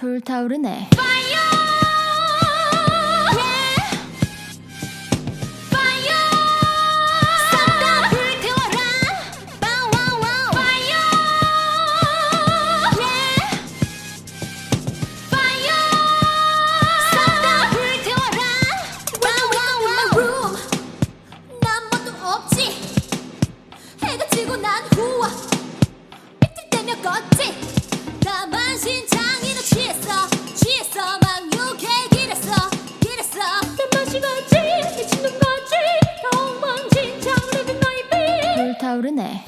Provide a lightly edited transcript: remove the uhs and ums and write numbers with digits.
불타오르네. 만신창이는 취했어 막 욕해 길했어 난 마시겠지 미친놈같이 엉망진창 living my beat 불타오르네.